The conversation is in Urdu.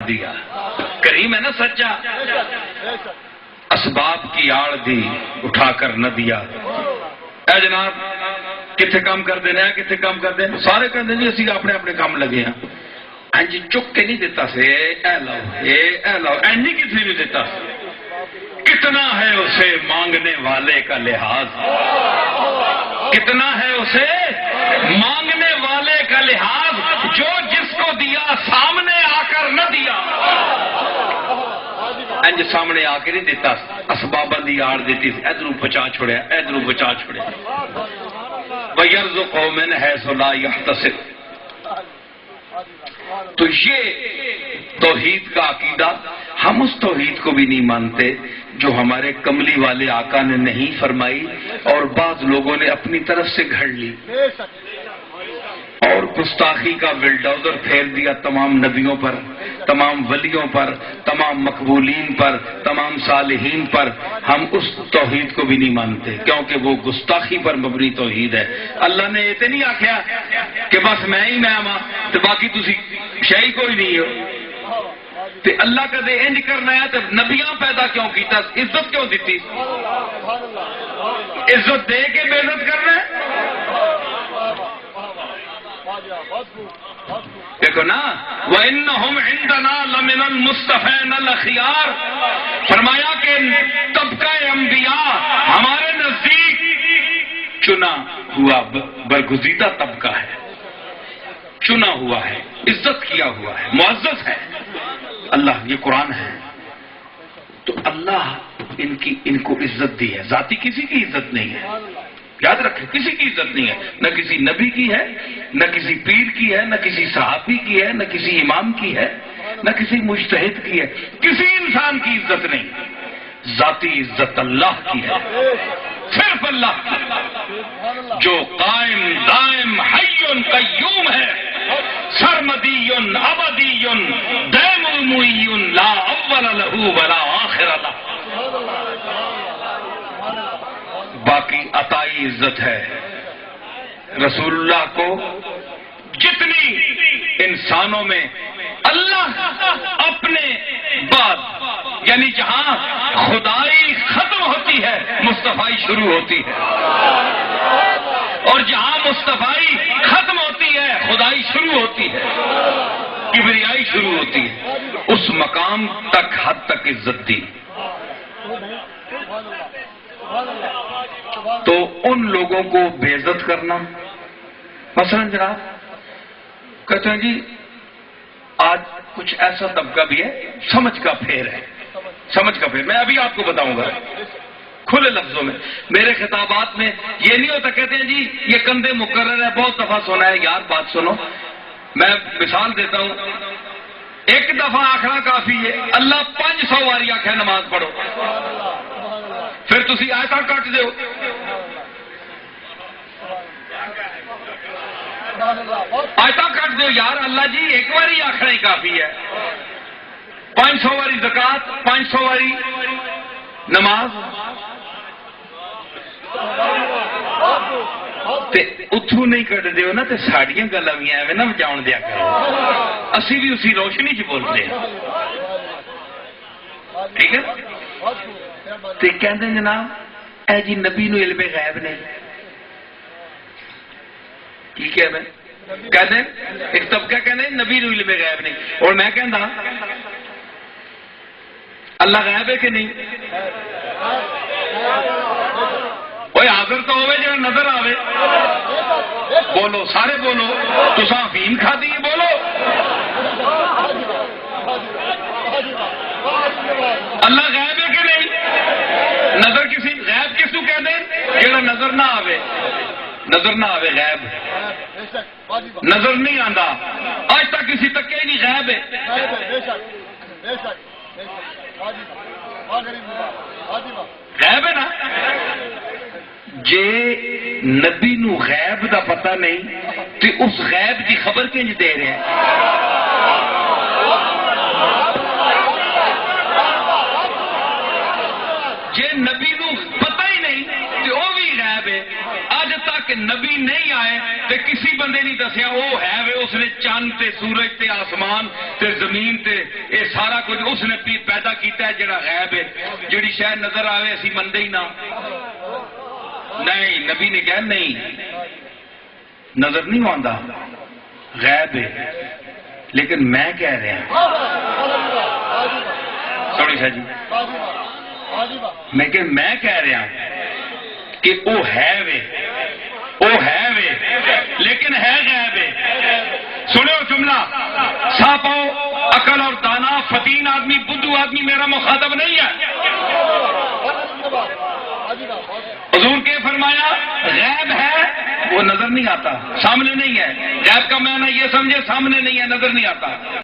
دیا. کریم ہے نا سچا. اسباب کی آڑ دی اٹھا کر نہ دیا. اے جناب کتنے کام کر دینا ہے, کتنے کام کر دینا, سارے کہتے ہیں جی اسی اپنے اپنے کام لگے ہیں. جی چک کے نہیں دیتا سے اے لو اینجی کسی نہیں دیتا. کتنا ہے اسے مانگنے والے کا لحاظ, کتنا ہے اسے مانگنے والے کا لحاظ, جو جس کو دیا سامنے آ کر نہ دیا. انج سامنے آ کے نہیں دیتا, اسباباں دی آڑ دیتی, ادھروں بچا چھوڑیا, ادھروں بچا چھوڑیا. وَيَرْزُقُ مِنْ حَيْثُ لَا يَحْتَسِبُ. تو یہ توحید کا عقیدہ, ہم اس توحید کو بھی نہیں مانتے جو ہمارے کملی والے آقا نے نہیں فرمائی اور بعض لوگوں نے اپنی طرف سے گھڑ لی اور گستاخی کا ولڈوزر پھیر دیا تمام نبیوں پر, تمام ولیوں پر, تمام مقبولین پر, تمام صالحین پر. ہم اس توحید کو بھی نہیں مانتے کیونکہ وہ گستاخی پر مبنی توحید ہے. اللہ نے یہ تو نہیں آخیا کہ بس میں ہی میں ماں تو باقی تسی شہی کوئی نہیں ہو. تے اللہ کدے انج کرنا ہے تو نبیاں پیدا کیوں کیتا, عزت کیوں دیتی, عزت دے کے بے عزت کرنا ہے. دیکھو نا, وَإِنَّهُمْ عِنْدَنَا لَمِنَ الْمُصْطَفَيْنَ الْأَخْيَارِ. فرمایا کہ طبقہ انبیاء ہمارے نزدیک چنا ہوا برگزیدہ طبقہ ہے, چنا ہوا ہے, عزت کیا ہوا ہے, معزز ہے. اللہ یہ قرآن ہے تو اللہ ان کو عزت دی ہے, ذاتی کسی کی عزت نہیں ہے. یاد رکھیں کسی کی عزت نہیں ہے, نہ کسی نبی کی ہے, نہ کسی پیر کی ہے, نہ کسی صحابی کی ہے, نہ کسی امام کی ہے, نہ کسی مجتہد کی ہے. کسی انسان کی عزت نہیں, ذاتی عزت اللہ کی ہے, صرف اللہ کی جو قائم دائم حی قیوم ہے, سرمدی ابدی دائم المعی لا اول له ولا آخر له. باقی عطائی عزت ہے. رسول اللہ کو جتنی انسانوں میں اللہ اپنے بعد یعنی جہاں خدائی ختم ہوتی ہے مصطفائی شروع ہوتی ہے, اور جہاں مصطفائی ختم ہوتی ہے خدائی شروع ہوتی ہے, کبریائی شروع ہوتی ہے. اس مقام تک حد تک عزت دی. تو ان لوگوں کو بے عزت کرنا, مثلا جناب کہتے ہیں جی آج کچھ ایسا طبقہ بھی ہے سمجھ کا پھیر ہے, سمجھ کا پھیر. میں ابھی آپ کو بتاؤں گا کھلے لفظوں میں. میرے خطابات میں یہ نہیں ہوتا, کہتے ہیں جی یہ کندھے مقرر ہے, بہت دفعہ سنا ہے. یار بات سنو, میں مثال دیتا ہوں. ایک دفعہ آخنا کافی ہے, اللہ 500 واری آخر نماز پڑھو, پھر تسی آیتاں کٹ دیو. آیتاں کٹ دیو یار, اللہ جی ایک واری آخنا ہی کافی ہے. 500 واری زکات, 500 واری نماز, تے اتھو نہیں کٹ دیو نا تے ساڑیاں گلاں وی ایویں نہ جاؤن دیا کرو, اسی بھی اسی روشنی چ بولتے ہیں. ٹھیک ہے تے کہندے جناب اے جی نبی نو علم غیب نہیں. کی کہہ کہتے ایک طبقہ کہنے نبی نو علم غیب نہیں, اور میں کہندا اللہ غیب ہے کہ نہیں؟ کوئی حاضر تو ہوئے جو نظر آوے. بولو سارے بولو, تساں افیم کھا دی بولو. اللہ غیب ہے کہ نہیں؟ نظر کسی غیب کس کو کہہ دیں جڑا نظر نہ آوے, نظر نہ آوے غیب, نظر نہیں آندا. آج تک کسی تک کہ نہیں غیب ہے, غیب ہے نا. جے نبی نو غیب دا پتہ نہیں تے اس غیب کی خبر کنج دے رہے ہیں؟ جے نبی نو پتہ ہی نہیں تے وہ بھی غیب ہے. اج تک کہ نبی نہیں آئے تے کسی بندے نہیں دسیا وہ ہے وے اس نے چاند تے سورج تے آسمان تے زمین تے اے سارا کچھ اس نے پیدا کیتا ہے جڑا غیب ہے جڑی شے نظر آوے اسی مندے ہی نہ نہیں نبی نے کہا نہیں نظر نہیں آتا غیب ہے لیکن میں کہہ رہا سوڑی شاہ جی میں کہہ رہا کہ وہ ہے وے لیکن ہے غیب ہے سنو جملہ صاف ہو عقل اور دانا فتین آدمی بدھو آدمی میرا مخاطب نہیں ہے حضور کے فرمایا غیب ہے وہ نظر نہیں آتا سامنے نہیں ہے غیب کا معنی یہ سمجھے سامنے نہیں ہے نظر نہیں آتا